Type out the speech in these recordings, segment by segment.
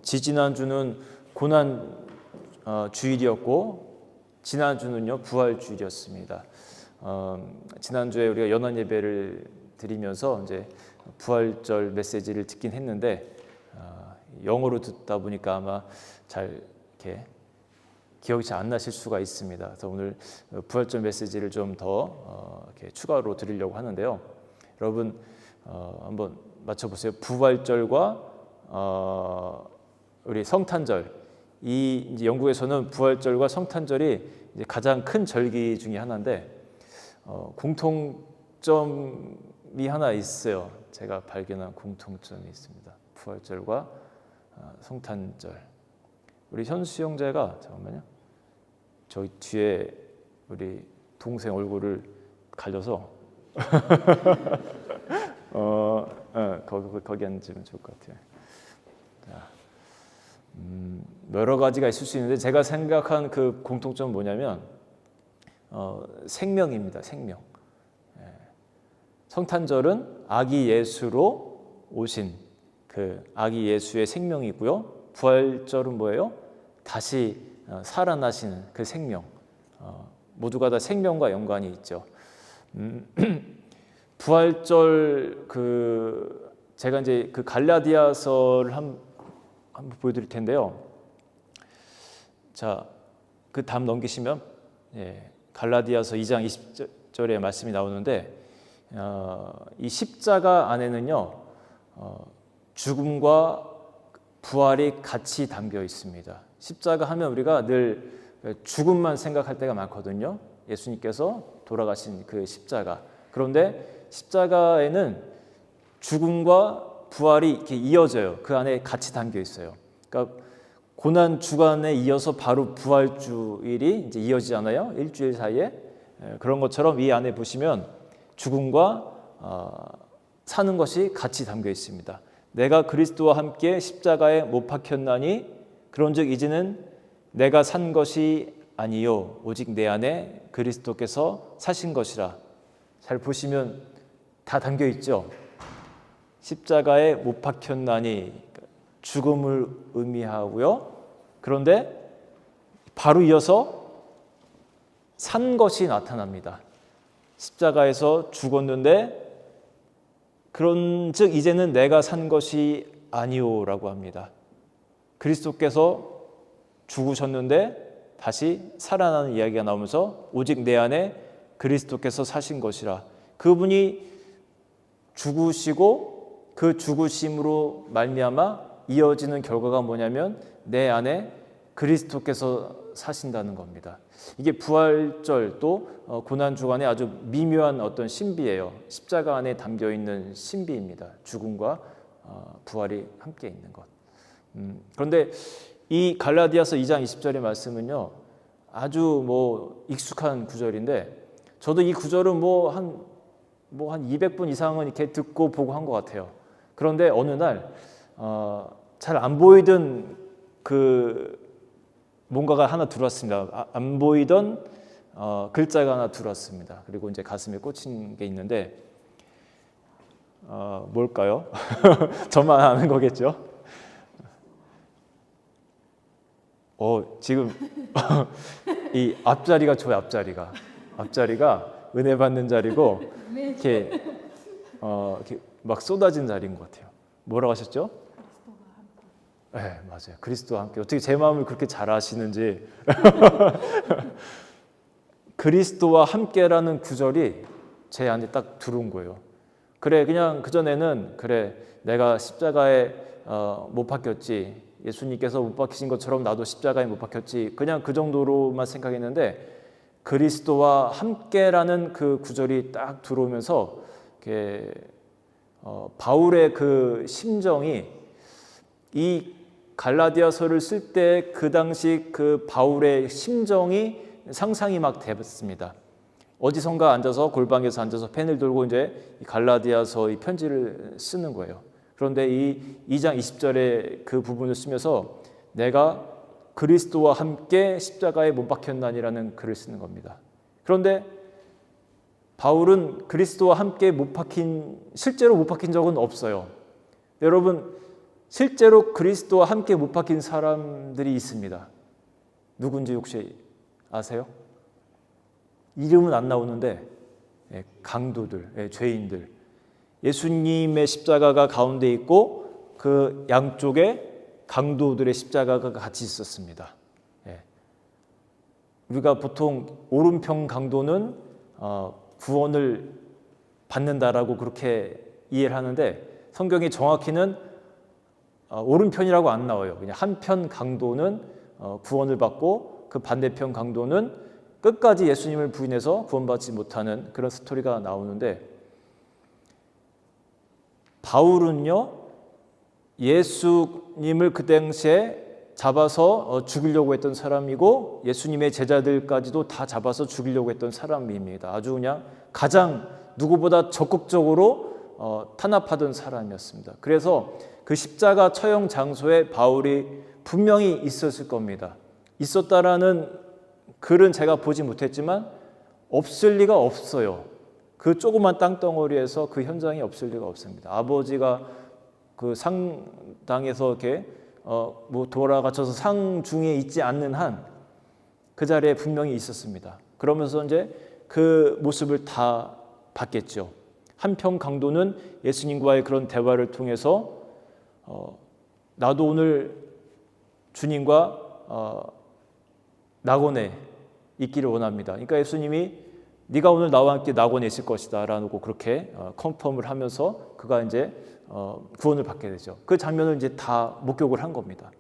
지지난주는 고난 주일이었고 지난주는요 부활 주일이었습니다. 지난주에 우리가 연한 예배를 드리면서 이제 부활절 메시지를 듣긴 했는데 영어로 듣다 보니까 아마 잘 이렇게 기억이 잘 안 나실 수가 있습니다. 그래서 오늘 부활절 메시지를 좀 더 이렇게 추가로 드리려고 하는데요. 여러분 한번 맞춰보세요. 부활절과 우리 성탄절, 이 이제 영국에서는 부활절과 성탄절이 이제 가장 큰 절기 중에 하나인데 공통점이 하나 있어요. 제가 발견한 공통점이 있습니다. 부활절과 성탄절. 우리 현수 형제가 잠깐만요. 저기 뒤에 우리 동생 얼굴을 가려서 거기 앉으면 좋을 것 같아요. 자, 여러 가지가 있을 수 있는데 제가 생각한 그 공통점은 뭐냐면 생명입니다. 생명. 성탄절은 아기 예수로 오신 그 아기 예수의 생명이고요. 부활절은 뭐예요? 다시 살아나시는 그 생명. 모두가 다 생명과 연관이 있죠. 부활절 제가 이제 그 갈라디아서를 한번 보여드릴 텐데요. 자, 그 다음 넘기시면 갈라디아서 2장 20절에 말씀이 나오는데 이 십자가 안에는요 죽음과 부활이 같이 담겨 있습니다. 십자가 하면 우리가 늘 죽음만 생각할 때가 많거든요. 예수님께서 돌아가신 그 십자가. 그런데 십자가에는 죽음과 부활이 이렇게 이어져요. 그 안에 같이 담겨 있어요. 그러니까 고난 주간에 이어서 바로 부활 주일이 이제 이어지잖아요. 일주일 사이에. 그런 것처럼 이 안에 보시면 죽음과 사는 것이 같이 담겨 있습니다. 내가 그리스도와 함께 십자가에 못 박혔나니 그런즉 이제는 내가 산 것이 아니요 오직 내 안에 그리스도께서 사신 것이라. 잘 보시면 다 담겨 있죠. 십자가에 못 박혔나니 죽음을 의미하고요. 그런데 바로 이어서 산 것이 나타납니다. 십자가에서 죽었는데 그런즉 이제는 내가 산 것이 아니오라고 합니다. 그리스도께서 죽으셨는데 다시 살아나는 이야기가 나오면서 오직 내 안에 그리스도께서 사신 것이라. 그분이 죽으시고 그 죽으심으로 말미암아 이어지는 결과가 뭐냐면 내 안에 그리스도께서 사신다는 겁니다. 이게 부활절 또 고난 주간에 아주 미묘한 어떤 신비예요. 십자가 안에 담겨 있는 신비입니다. 죽음과 부활이 함께 있는 것. 그런데 이 갈라디아서 2장 20절의 말씀은요, 아주 익숙한 구절인데 저도 이 구절은 한 200번 이상은 이렇게 듣고 보고 한 것 같아요. 그런데 어느 날 잘 안 보이던 뭔가가 하나 들어왔습니다. 안 보이던 글자가 하나 들어왔습니다. 그리고 이제 가슴에 꽂힌 게 있는데 뭘까요? 저만 아는 거겠죠? 지금 이 앞자리가 저의 앞자리가 은혜 받는 자리고 이렇게 막 쏟아진 자리인 것 같아요. 뭐라고 하셨죠? 네, 맞아요. 그리스도와 함께. 어떻게 제 마음을 그렇게 잘 아시는지. 그리스도와 함께라는 구절이 제 안에 딱 들어온 거예요. 그래, 그냥 그전에는 내가 십자가에 못 박혔지. 예수님께서 못 박히신 것처럼 나도 십자가에 못 박혔지. 그냥 그 정도로만 생각했는데 그리스도와 함께라는 그 구절이 딱 들어오면서 바울의 그 심정이 이 갈라디아서를 쓸 때 그 당시 그 바울의 심정이 상상이 막 됐습니다. 어디선가 앉아서 골방에서 앉아서 펜을 들고 이제 갈라디아서 이 편지를 쓰는 거예요. 그런데 이 2장 20절의 그 부분을 쓰면서 내가 그리스도와 함께 십자가에 못 박혔나니라는 글을 쓰는 겁니다. 그런데 바울은 그리스도와 함께 실제로 못 박힌 적은 없어요. 여러분, 실제로 그리스도와 함께 못 박힌 사람들이 있습니다. 누군지 혹시 아세요? 이름은 안 나오는데 강도들, 죄인들. 예수님의 십자가가 가운데 있고 그 양쪽에 강도들의 십자가가 같이 있었습니다. 우리가 보통 오른편 강도는 구원을 받는다라고 그렇게 이해를 하는데 성경이 정확히는 오른편이라고 안 나와요. 그냥 한편 강도는 구원을 받고 그 반대편 강도는 끝까지 예수님을 부인해서 구원받지 못하는 그런 스토리가 나오는데, 바울은요 예수님을 그 당시에 잡아서 죽이려고 했던 사람이고 예수님의 제자들까지도 다 잡아서 죽이려고 했던 사람입니다. 아주 그냥 가장 누구보다 적극적으로 탄압하던 사람이었습니다. 그래서 그 십자가 처형 장소에 바울이 분명히 있었을 겁니다. 있었다라는 글은 제가 보지 못했지만 없을 리가 없어요. 그 조그만 땅덩어리에서 그 현장이 없을 리가 없습니다. 아버지가 그 상당에서 이렇게 돌아가셔서 상중에 있지 않는 한 그 자리에 분명히 있었습니다. 그러면서 이제 그 모습을 다 봤겠죠. 한편 강도는 예수님과의 그런 대화를 통해서 나도 오늘 주님과 낙원에 있기를 원합니다. 그러니까 예수님이 네가 오늘 나와 함께 낙원에 있을 것이다 라고 그렇게 컨펌을 하면서 그가 이제 구원을 받게 되죠. 그 장면을 이제 다 목격을 한 겁니다.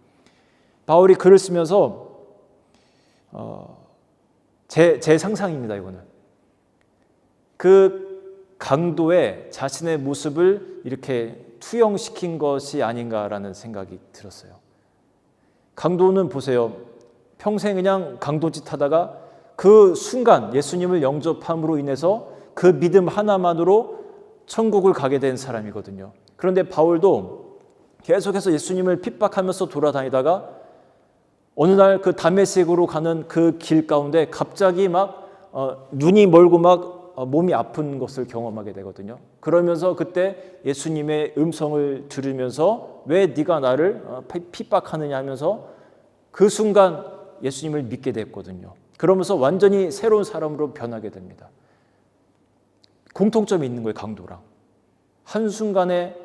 바울이 글을 쓰면서 제 상상입니다. 이거는 그 강도의 자신의 모습을 이렇게 투영시킨 것이 아닌가라는 생각이 들었어요. 강도는 보세요. 평생 그냥 강도짓 하다가 그 순간 예수님을 영접함으로 인해서 그 믿음 하나만으로 천국을 가게 된 사람이거든요. 그런데 바울도 계속해서 예수님을 핍박하면서 돌아다니다가 어느 날 그 다메섹으로 가는 그 길 가운데 갑자기 막 눈이 멀고 막 몸이 아픈 것을 경험하게 되거든요. 그러면서 그때 예수님의 음성을 들으면서 왜 네가 나를 핍박하느냐 하면서 그 순간 예수님을 믿게 됐거든요. 그러면서 완전히 새로운 사람으로 변하게 됩니다. 공통점이 있는 거예요. 강도랑 한순간에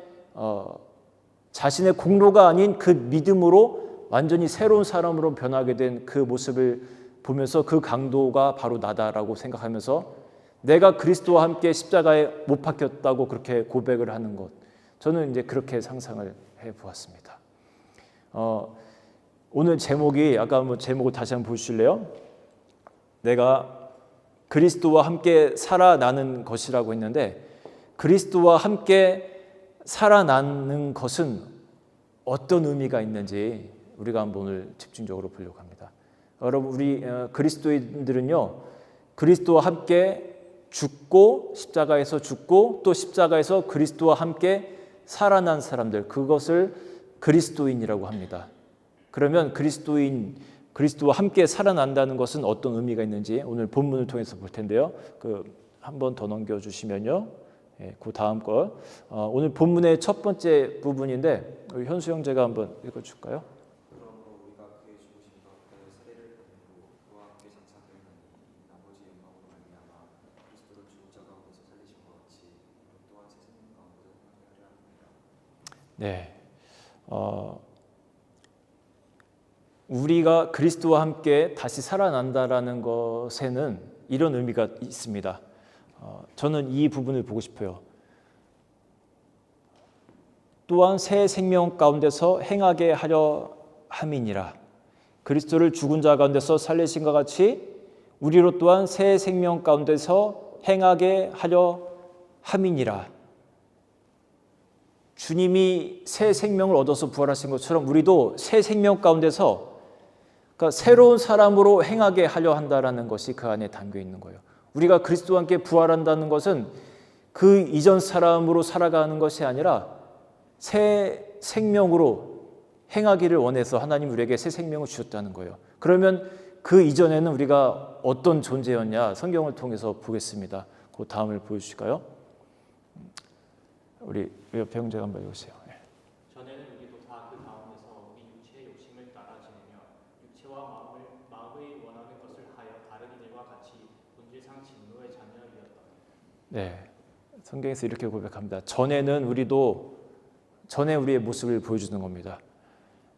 자신의 공로가 아닌 그 믿음으로 완전히 새로운 사람으로 변하게 된 그 모습을 보면서 그 강도가 바로 나다라고 생각하면서 내가 그리스도와 함께 십자가에 못 박혔다고 그렇게 고백을 하는 것, 저는 이제 그렇게 상상을 해보았습니다. 오늘 제목이 아까 한번 제목을 다시 한번 보실래요? 내가 그리스도와 함께 살아나는 것이라고 했는데, 그리스도와 함께 살아나는 것은 어떤 의미가 있는지 우리가 한번 오늘 집중적으로 보려고 합니다. 여러분, 우리 그리스도인들은요, 그리스도와 함께 죽고 십자가에서 죽고 또 십자가에서 그리스도와 함께 살아난 사람들, 그것을 그리스도인이라고 합니다. 그러면 그리스도와 함께 살아난다는 것은 어떤 의미가 있는지 오늘 본문을 통해서 볼 텐데요. 한 번 더 넘겨주시면요. 그 다음 거 오늘 본문의 첫 번째 부분인데 우리 현수 형제가 한번 읽어줄까요? 그러므로 우리가 그의 죽으심과 그의 세례를 받고 그와 함께 장사되는 이 나머지 영광으로 말미암아 그리스도를 죽은 자 가운데서 살리신 것 같이 우리 또한 새 생명 가운데서 살게 하려 합니다. 네. 우리가 그리스도와 함께 다시 살아난다라는 것에는 이런 의미가 있습니다. 저는 이 부분을 보고 싶어요. 또한 새 생명 가운데서 행하게 하려 함이니라. 그리스도를 죽은 자 가운데서 살리신 것 같이 우리로 또한 새 생명 가운데서 행하게 하려 함이니라. 주님이 새 생명을 얻어서 부활하신 것처럼 우리도 새 생명 가운데서, 그러니까 새로운 사람으로 행하게 하려 한다라는 것이 그 안에 담겨 있는 거예요. 우리가 그리스도와 함께 부활한다는 것은 그 이전 사람으로 살아가는 것이 아니라 새 생명으로 행하기를 원해서 하나님 우리에게 새 생명을 주셨다는 거예요. 그러면 그 이전에는 우리가 어떤 존재였냐, 성경을 통해서 보겠습니다. 그 다음을 보여주실까요? 우리 옆에 형제가 한번 읽으세요. 전에는 우리도 다 이상 진노의 자녀이었다. 네, 성경에서 이렇게 고백합니다. 전에 우리의 모습을 보여주는 겁니다.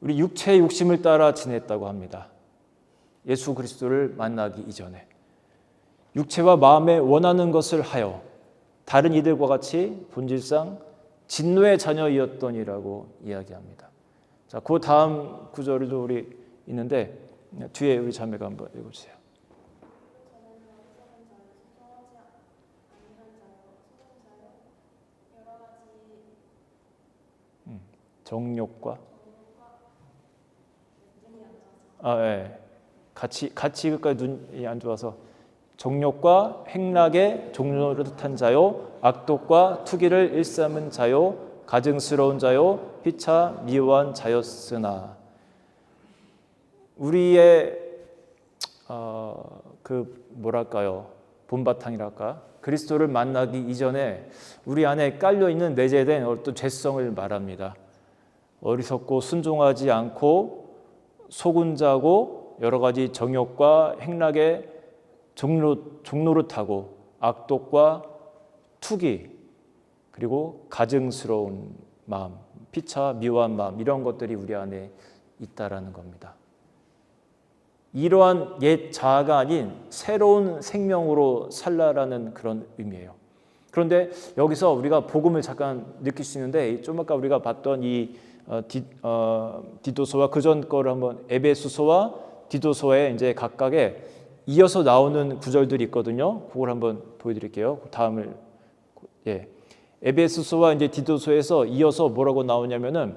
우리 육체의 욕심을 따라 지냈다고 합니다. 예수 그리스도를 만나기 이전에 육체와 마음에 원하는 것을 하여 다른 이들과 같이 본질상 진노의 자녀이었더니라고 이야기합니다. 자, 그 다음 구절도 우리 있는데 뒤에 우리 자매가 한번 읽어주세요. 정욕과 같이 그까지 눈이 안 좋아서 정욕과 행락에 종노릇한 자요 악독과 투기를 일삼은 자요 가증스러운 자요 피차 미워한 자였으나 우리의 그 뭐랄까요 본바탕이랄까 그리스도를 만나기 이전에 우리 안에 깔려 있는 내재된 어떤 죄성을 말합니다. 어리석고 순종하지 않고 속은 자고 여러 가지 정욕과 행락에 종노릇하고 악독과 투기 그리고 가증스러운 마음, 피차 미워한 마음 이런 것들이 우리 안에 있다라는 겁니다. 이러한 옛 자아가 아닌 새로운 생명으로 살라라는 그런 의미예요. 그런데 여기서 우리가 복음을 잠깐 느낄 수 있는데 좀 아까 우리가 봤던 이 디도서와 그전 거를 한번 에베소서와 디도서에 이제 각각에 이어서 나오는 구절들이 있거든요. 그걸 한번 보여드릴게요. 다음을 에베소서와 이제 디도서에서 이어서 뭐라고 나오냐면은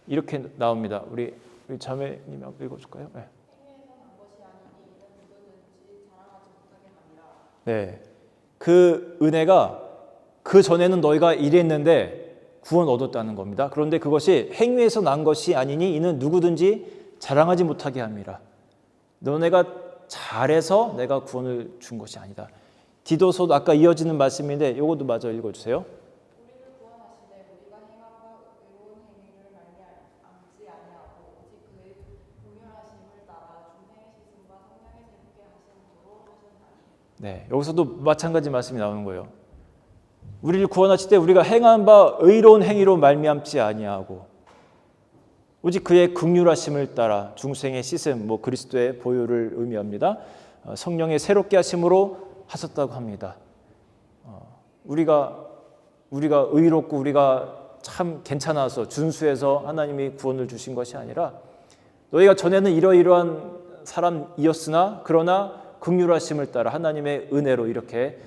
이렇게 나옵니다. 우리 자매님 읽어줄까요? 네. 네, 그 은혜가 그 전에는 너희가 이랬는데 구원 얻었다는 겁니다. 그런데 그것이 행위에서 난 것이 아니니 이는 누구든지 자랑하지 못하게 합니다. 너네가 잘해서 내가 구원을 준 것이 아니다. 디도서도 아까 이어지는 말씀인데 이것도 마저 읽어주세요. 우리를 구원하시되 우리가 행한 바 의로운 행위를 말미암지 아니하고 오직 그의 긍휼하심을 따라 중생의 시슴과 성령의 새롭게 하심으로 하셨나니. 네, 여기서도 마찬가지 말씀이 나오는 거예요. 우리를 구원하실 때 우리가 행한 바 의로운 행위로 말미암지 아니하고 오직 그의 긍휼하심을 따라 중생의 씻음, 그리스도의 보혈을 의미합니다. 성령의 새롭게 하심으로 하셨다고 합니다. 우리가 의롭고 우리가 참 괜찮아서 준수해서 하나님이 구원을 주신 것이 아니라 너희가 전에는 이러이러한 사람이었으나 그러나 긍휼하심을 따라 하나님의 은혜로 이렇게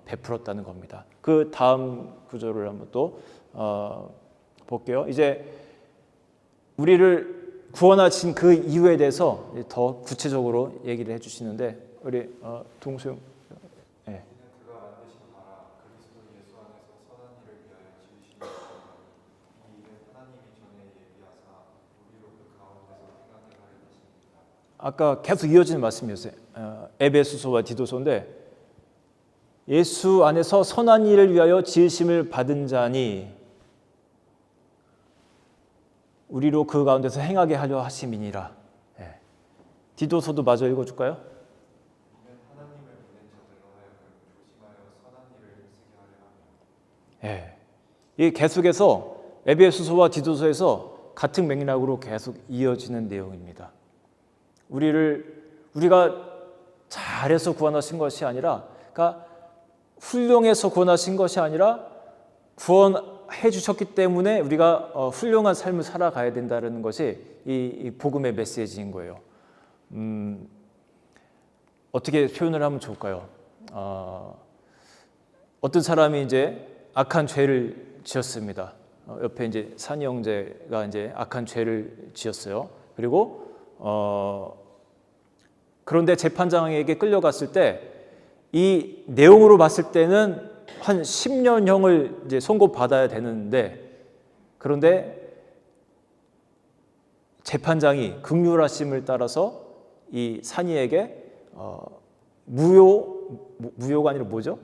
베풀었다는 겁니다. 그 다음 구절을 한번 또 볼게요. 이제 우리를 구원하신 그 이유에 대해서 더 구체적으로 얘기를 해주시는데 우리 동수영 이는 그가 만드신 바라 그리스도 예수 안에서 선한 일을 위하여 지으신 것이니 이 일은 하나님이 전에 예비하사 우리로 그 가운데서 행하게 하려 하십니다. 아까 계속 이어지는 말씀이었어요. 에베소서와 디도서인데 예수 안에서 선한 일을 위하여 지으심을 받은 자니 우리로 그 가운데서 행하게 하려 하심이니라. 디도서도 마저 읽어줄까요? 이는 하나님을 믿는 자들로 하여금 조심하여 선한 일을 쓰게 하려 함이라. 이 계속해서 에베소서와 디도서에서 같은 맥락으로 계속 이어지는 내용입니다. 우리가 잘해서 구원하신 것이 아니라, 그러니까 훌륭해서 구원하신 것이 아니라 구원해 주셨기 때문에 우리가 훌륭한 삶을 살아가야 된다는 것이 이 복음의 메시지인 거예요. 어떻게 표현을 하면 좋을까요? 어떤 사람이 이제 악한 죄를 지었습니다. 옆에 이제 산이 형제가 이제 악한 죄를 지었어요. 그리고 그런데 재판장에게 끌려갔을 때 이 내용으로 봤을 때는 한 10년형을 이제 선고받아야 되는데, 그런데 재판장이 긍휼하심을 따라서 이 산이에게 무효가 아니라 뭐죠?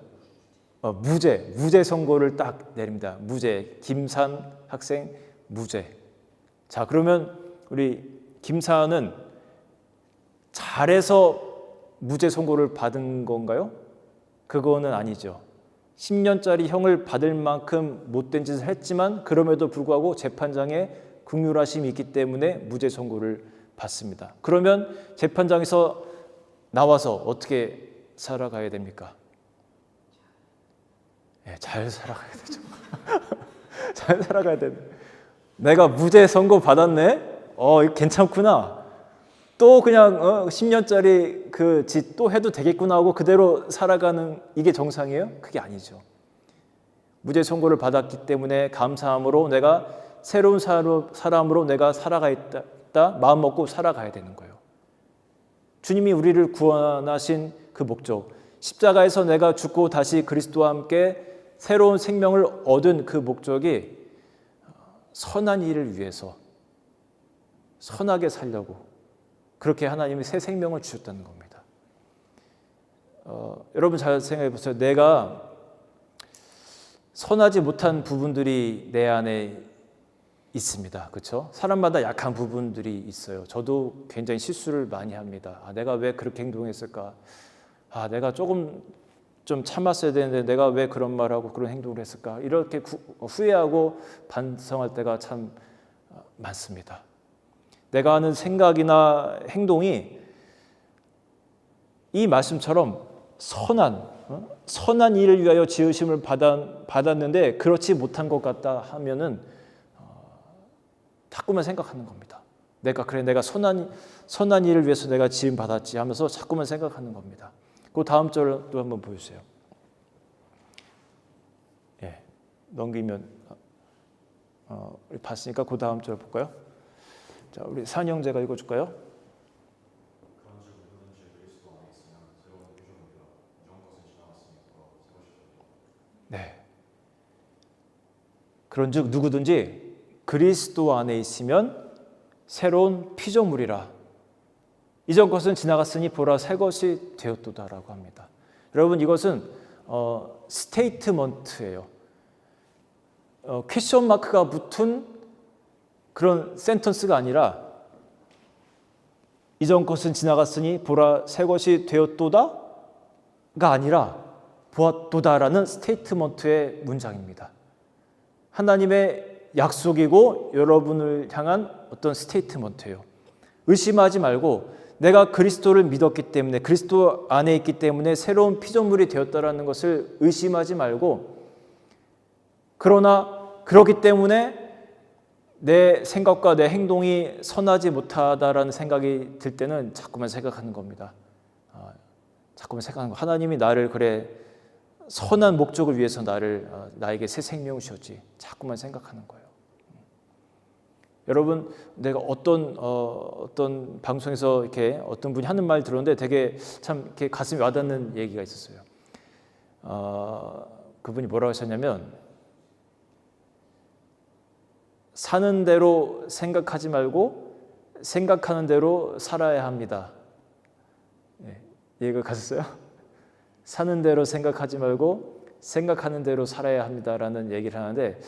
무죄 선고를 딱 내립니다. 무죄. 김산 학생 무죄. 자, 그러면 우리 김산은 잘해서 무죄 선고를 받은 건가요? 그거는 아니죠. 10년짜리 형을 받을 만큼 못된 짓을 했지만 그럼에도 불구하고 재판장에 긍휼하심이 있기 때문에 무죄 선고를 받습니다. 그러면 재판장에서 나와서 어떻게 살아가야 됩니까? 잘 살아가야 되죠. 잘 살아가야 돼. 내가 무죄 선고 받았네? 이거 괜찮구나. 또 그냥 10년짜리 그 짓 또 해도 되겠구나 하고 그대로 살아가는 이게 정상이에요? 그게 아니죠. 무죄 선고를 받았기 때문에 감사함으로 내가 새로운 사람으로 내가 살아가겠다 마음 먹고 살아가야 되는 거예요. 주님이 우리를 구원하신 그 목적, 십자가에서 내가 죽고 다시 그리스도와 함께 새로운 생명을 얻은 그 목적이 선한 일을 위해서 선하게 살려고 그렇게 하나님이 새 생명을 주셨다는 겁니다. 여러분 잘 생각해 보세요. 내가 선하지 못한 부분들이 내 안에 있습니다. 그렇죠? 사람마다 약한 부분들이 있어요. 저도 굉장히 실수를 많이 합니다. 내가 왜 그렇게 행동했을까? 내가 조금 좀 참았어야 되는데 내가 왜 그런 말하고 그런 행동을 했을까? 이렇게 후회하고 반성할 때가 참 많습니다. 내가 하는 생각이나 행동이 이 말씀처럼 선한 일을 위하여 지으심을 받았는데 그렇지 못한 것 같다 하면은 자꾸만 생각하는 겁니다. 내가 선한 일을 위해서 내가 지음 받았지 하면서 자꾸만 생각하는 겁니다. 그 다음 절도 한번 보여주세요. 넘기면 우리 봤으니까 그 다음 절 볼까요? 자, 우리 산 형제가 읽어줄까요? 네. 그런즉 누구든지 그리스도 안에 있으면 새로운 피조물이라. 이전 것은 지나갔으니 보라 새 것이 되었도다라고 합니다. 여러분 이것은 스테이트먼트예요. 퀘션 마크가 붙은 그런 센턴스가 아니라 이전 것은 지나갔으니 보라 새 것이 되었도다가 아니라 보았도다라는 스테이트먼트의 문장입니다. 하나님의 약속이고 여러분을 향한 어떤 스테이트먼트예요. 의심하지 말고 내가 그리스도를 믿었기 때문에 그리스도 안에 있기 때문에 새로운 피조물이 되었다라는 것을 의심하지 말고 그러나 그렇기 때문에 내 생각과 내 행동이 선하지 못하다라는 생각이 들 때는 자꾸만 생각하는 겁니다. 자꾸만 생각하는 거. 하나님이 나를 그래 선한 목적을 위해서 나에게 새 생명을 주셨지. 자꾸만 생각하는 거예요. 여러분, 내가 어떤 방송에서 이렇게 어떤 분이 하는 말 들었는데 되게 참 이렇게 가슴이 와닿는 얘기가 있었어요. 그분이 뭐라고 하셨냐면 사는 대로 생각하지 말고 생각하는 대로 살아야 합니다. 이해가 가셨어요? 사는 대로 생각하지 말고 생각하는 대로 살아야 합니다라는 얘기를 하는데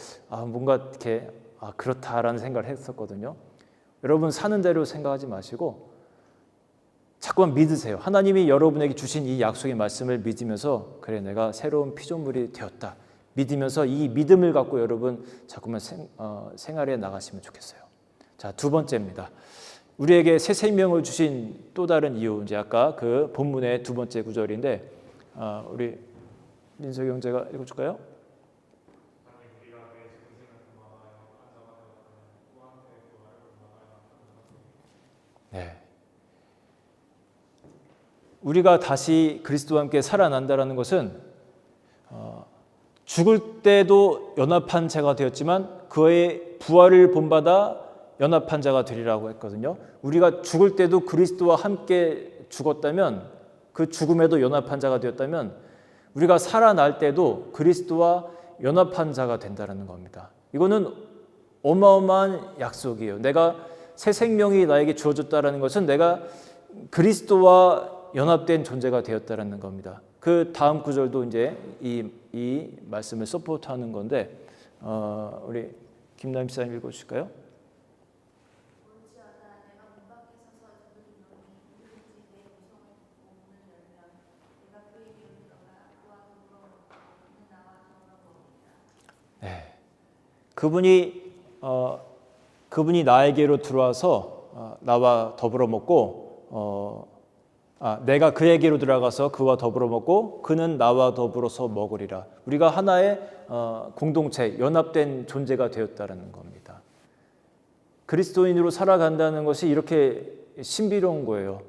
뭔가 이렇게 그렇다라는 생각을 했었거든요. 여러분 사는 대로 생각하지 마시고 자꾸만 믿으세요. 하나님이 여러분에게 주신 이 약속의 말씀을 믿으면서 그래 내가 새로운 피조물이 되었다. 믿으면서 이 믿음을 갖고 여러분 자꾸만 생활에 나가시면 좋겠어요. 자, 두 번째입니다. 우리에게 새 생명을 주신 또 다른 이유, 이제 아까 그 본문의 두 번째 구절인데 우리 민석이 형제가 읽어줄까요? 네. 우리가 다시 그리스도와 함께 살아난다라는 것은 죽을 때도 연합한 자가 되었지만 그의 부활을 본받아 연합한 자가 되리라고 했거든요. 우리가 죽을 때도 그리스도와 함께 죽었다면 그 죽음에도 연합한 자가 되었다면 우리가 살아날 때도 그리스도와 연합한 자가 된다는 겁니다. 이거는 어마어마한 약속이에요. 내가 새 생명이 나에게 주어졌다는 것은 내가 그리스도와 연합된 존재가 되었다는 겁니다. 그 다음 구절도 이제 이 말씀을 서포트하는 건데 우리 김남 씨님 읽어주실까요? 그분이 나에게로 들어와서 나와 더불어 먹고 내가 그에게로 들어가서 그와 더불어 먹고 그는 나와 더불어서 먹으리라. 우리가 하나의 공동체, 연합된 존재가 되었다는 겁니다. 그리스도인으로 살아간다는 것이 이렇게 신비로운 거예요.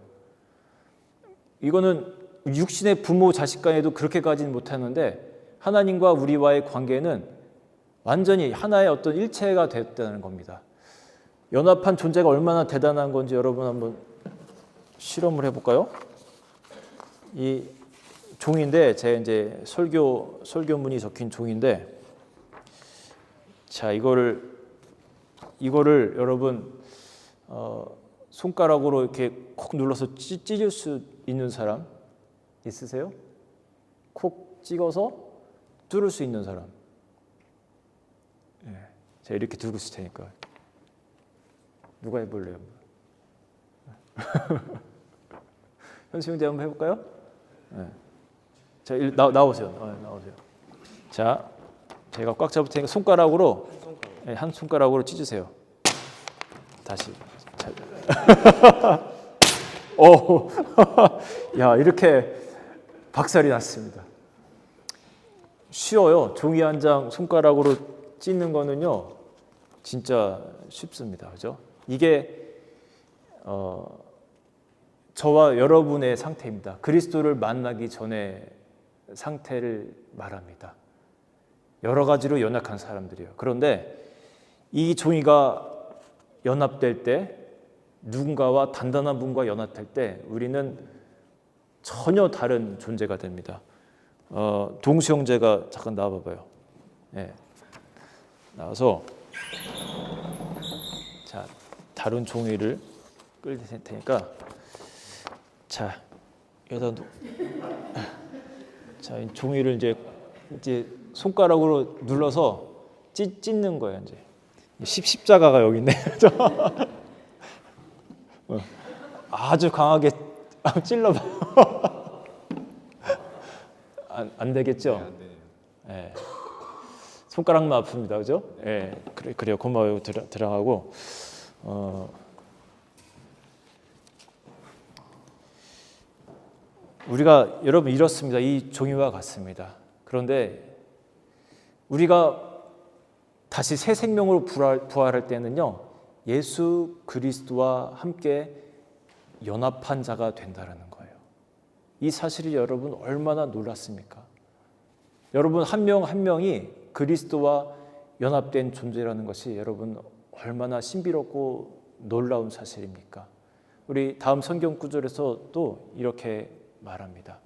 이거는 육신의 부모 자식 간에도 그렇게까지는 못하는데 하나님과 우리와의 관계는 완전히 하나의 어떤 일체가 되었다는 겁니다. 연합한 존재가 얼마나 대단한 건지 여러분 한번 실험을 해볼까요? 이 종인데 제 이제 설교문이 적힌 종인데, 자 이거를 여러분 손가락으로 이렇게 콕 눌러서 찢을 수 있는 사람 있으세요? 콕 찍어서 뚫을 수 있는 사람. 네. 제가 이렇게 들고 있을 테니까 누가 해볼래요? 현수 형제 한번 해볼까요? 네. 자, 나오세요. 나오세요. 자, 제가 꽉 잡을 테니까 손가락으로 한 손가락으로 찢으세요. 다시. 야, 이렇게 박살이 났습니다. 쉬워요. 종이 한 장 손가락으로 찢는 거는요, 진짜 쉽습니다. 그죠? 이게 저와 여러분의 상태입니다. 그리스도를 만나기 전에 상태를 말합니다. 여러 가지로 연약한 사람들이에요. 그런데 이 종이가 연합될 때, 누군가와 단단한 분과 연합될 때 우리는 전혀 다른 존재가 됩니다. 동수 형제가 잠깐 나와봐봐요. 네. 나와서 자 다른 종이를 끌 테니까 자 여기다 자 종이를 이제 손가락으로 눌러서 찢는 거예요. 이제 십자가가 여기 있네. 아주 강하게 찔러봐. 안 되겠죠? 네, 안 돼요. 네. 손가락만 아픕니다, 그죠? 네, 그래요. 고마워요, 들어가고. 우리가 여러분 이렇습니다. 이 종이와 같습니다. 그런데 우리가 다시 새 생명으로 부활할 때는요, 예수 그리스도와 함께 연합한 자가 된다는 거예요. 이 사실이 여러분 얼마나 놀랐습니까? 여러분 한 명 한 명이 그리스도와 연합된 존재라는 것이 여러분 얼마나 신비롭고 놀라운 사실입니까? 우리 다음 성경 구절에서도 이렇게 말합니다.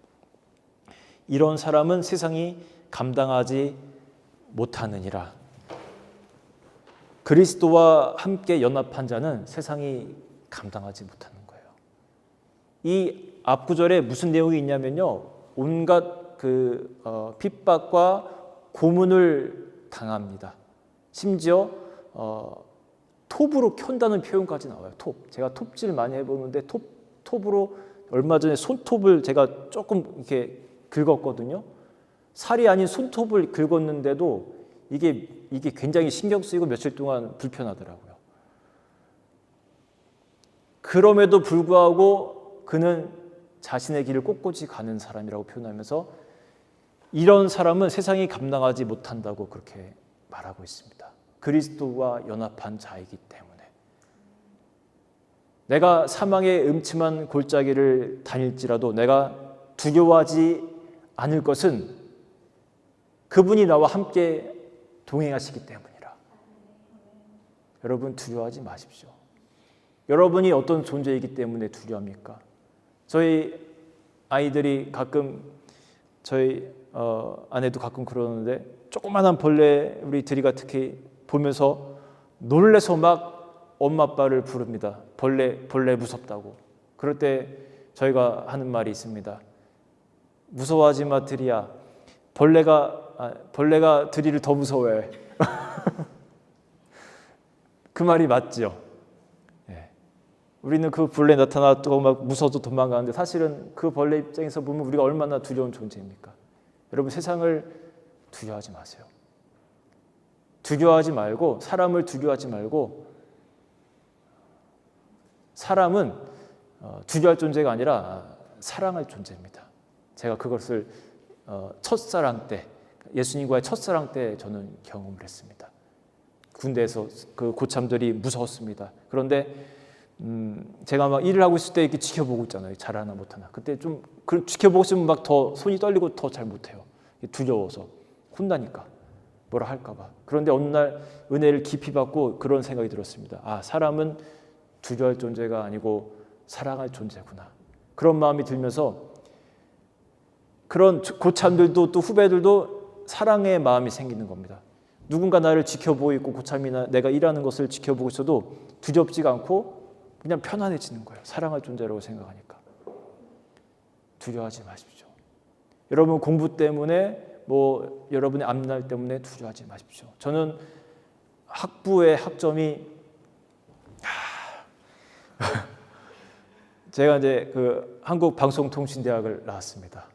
이런 사람은 세상이 감당하지 못하느니라. 그리스도와 함께 연합한 자는 세상이 감당하지 못하는 거예요. 이 앞구절에 무슨 내용이 있냐면요, 온갖 핍박과 고문을 당합니다. 심지어 톱으로 켠다는 표현까지 나와요. 톱. 제가 톱질 많이 해보는데 톱으로 얼마 전에 손톱을 제가 조금 이렇게 긁었거든요. 살이 아닌 손톱을 긁었는데도 이게 굉장히 신경 쓰이고 며칠 동안 불편하더라고요. 그럼에도 불구하고 그는 자신의 길을 꼿꼿이 가는 사람이라고 표현하면서 이런 사람은 세상이 감당하지 못한다고 그렇게 말하고 있습니다. 그리스도와 연합한 자이기 때문에. 내가 사망의 음침한 골짜기를 다닐지라도 내가 두려워하지 않을 것은 그분이 나와 함께 동행하시기 때문이라. 여러분 두려워하지 마십시오. 여러분이 어떤 존재이기 때문에 두려워합니까? 저희 아이들이 가끔 저희 아내도 가끔 그러는데 조그만한 벌레 우리 들이가 특히 보면서 놀래서 막 엄마 아빠를 부릅니다. 벌레 무섭다고. 그럴 때 저희가 하는 말이 있습니다. 무서워하지 마 들이야. 벌레가 들이를 더 무서워해. 그 말이 맞죠? 네. 우리는 그 벌레 나타나도 막 무서워서 도망가는데 사실은 그 벌레 입장에서 보면 우리가 얼마나 두려운 존재입니까? 여러분 세상을 두려워하지 마세요. 두려워하지 말고, 사람을 두려워하지 말고, 사람은 두려워할 존재가 아니라 사랑할 존재입니다. 제가 그것을 첫사랑 때, 예수님과의 첫사랑 때 저는 경험을 했습니다. 군대에서 그 고참들이 무서웠습니다. 그런데 제가 막 일을 하고 있을 때 이렇게 지켜보고 있잖아요. 잘하나 못하나. 그때 좀 지켜보고 있으면 막 더 손이 떨리고 더 잘 못해요. 두려워서 혼나니까 뭐라 할까봐. 그런데 어느 날 은혜를 깊이 받고 그런 생각이 들었습니다. 아, 사람은 두려워할 존재가 아니고 사랑할 존재구나. 그런 마음이 들면서 그런 고참들도 또 후배들도 사랑의 마음이 생기는 겁니다. 누군가 나를 지켜보고 있고 고참이나 내가 일하는 것을 지켜보고 있어도 두렵지가 않고 그냥 편안해지는 거예요. 사랑할 존재라고 생각하니까. 두려워하지 마십시오. 여러분 공부 때문에 뭐 여러분의 앞날 때문에 두려워하지 마십시오. 저는 학부의 학점이 제가 이제 그 한국방송통신대학을 나왔습니다.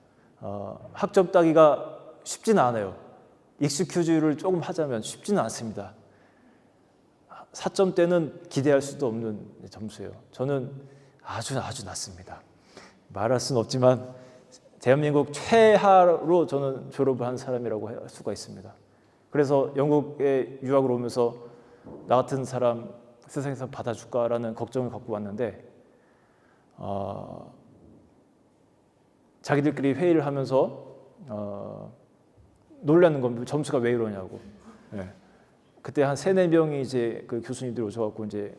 학점 따기가 쉽지는 않아요. 익스큐즈를 조금 하자면 쉽지는 않습니다. 4점대는 기대할 수도 없는 점수예요. 저는 아주 낮습니다. 말할 수는 없지만 대한민국 최하로 저는 졸업을 한 사람이라고 할 수가 있습니다. 그래서 영국에 유학을 오면서 나 같은 사람 세상에서 받아줄까라는 걱정을 갖고 왔는데 자기들끼리 회의를 하면서 놀라는 겁니다. 점수가 왜 이러냐고. 네. 그때 한 3-4명이 이제 그 교수님들이 오셔갖고 이제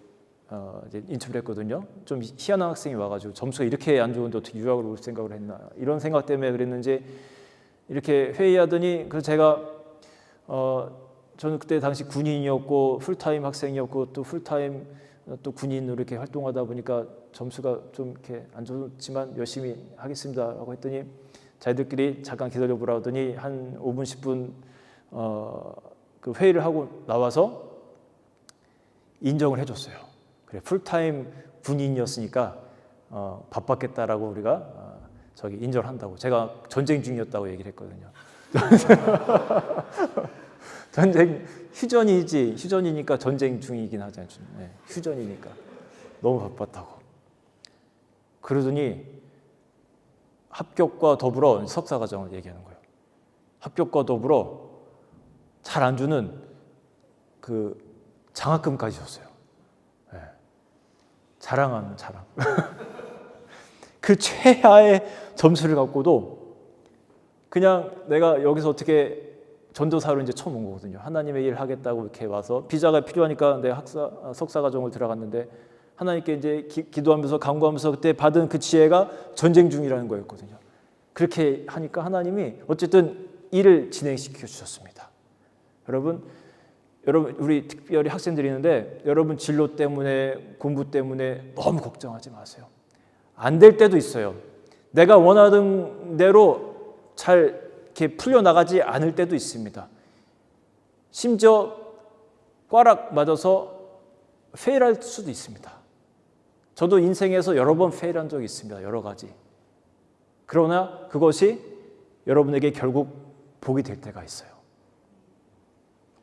인터뷰를 했거든요. 좀 희한한 학생이 와가지고 점수가 이렇게 안 좋은데 어떻게 유학을 올 생각을 했나 이런 생각 때문에 그랬는지 이렇게 회의하더니 그래서 제가 저는 그때 당시 군인이었고 풀타임 학생이었고 또 풀타임 또 군인으로 이렇게 활동하다 보니까 점수가 좀 이렇게 안 좋지만 열심히 하겠습니다라고 했더니 자기들끼리 잠깐 기다려보라 하더니 한 5분 10분 그 회의를 하고 나와서 인정을 해줬어요. 그래 풀타임 군인이었으니까 바빴겠다라고 우리가 저기 인정한다고. 제가 전쟁 중이었다고 얘기를 했거든요. 전쟁 휴전이니까 전쟁 중이긴 하잖아요. 네, 휴전이니까 너무 바빴다고. 그러더니 합격과 더불어 석사 과정을 얘기하는 거예요. 합격과 더불어 잘 안 주는 그 장학금까지 줬어요. 네. 자랑하는 자랑. 그 최하의 점수를 갖고도 그냥 내가 여기서 어떻게 전도사로 이제 처음 온 거거든요. 하나님의 일 하겠다고 이렇게 와서 비자가 필요하니까 내 석사 과정을 들어갔는데 하나님께 이제 기도하면서 간구하면서 그때 받은 그 지혜가 전쟁 중이라는 거였거든요. 그렇게 하니까 하나님이 어쨌든 일을 진행시켜 주셨습니다. 여러분 우리 특별히 학생들이 있는데 여러분 진로 때문에 공부 때문에 너무 걱정하지 마세요. 안 될 때도 있어요. 내가 원하던 대로 잘 이렇게 풀려나가지 않을 때도 있습니다. 심지어 꽈락 맞아서 페일할 수도 있습니다. 저도 인생에서 여러 번 페일한 적이 있습니다. 여러 가지. 그러나 그것이 여러분에게 결국 복이 될 때가 있어요.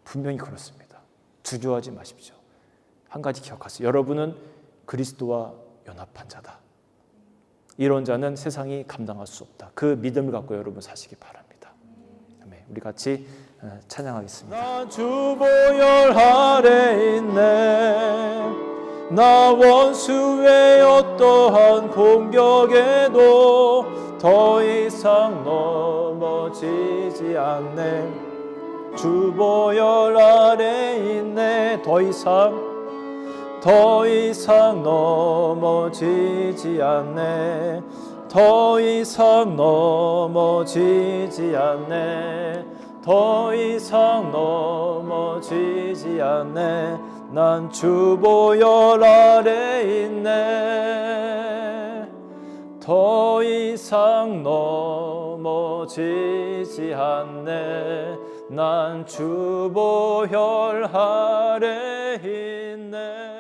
분명히 그렇습니다. 두려워하지 마십시오. 한 가지 기억하세요. 여러분은 그리스도와 연합한 자다. 이런 자는 세상이 감당할 수 없다. 그 믿음을 갖고 여러분 사시기 바랍니다. 아멘. 우리 같이 찬양하겠습니다. 나 주보혈 아래 있네. 나 원수의 어떠한 공격에도 더 이상 넘어지지 않네. 주보혈 아래 있네. 더 이상 넘어지지 않네. 더 이상 넘어지지 않네. 더 이상 넘어지지 않네. 난 주보혈 아래 있네. 더 이상 넘어지지 않네. 난 주보혈 아래 있네.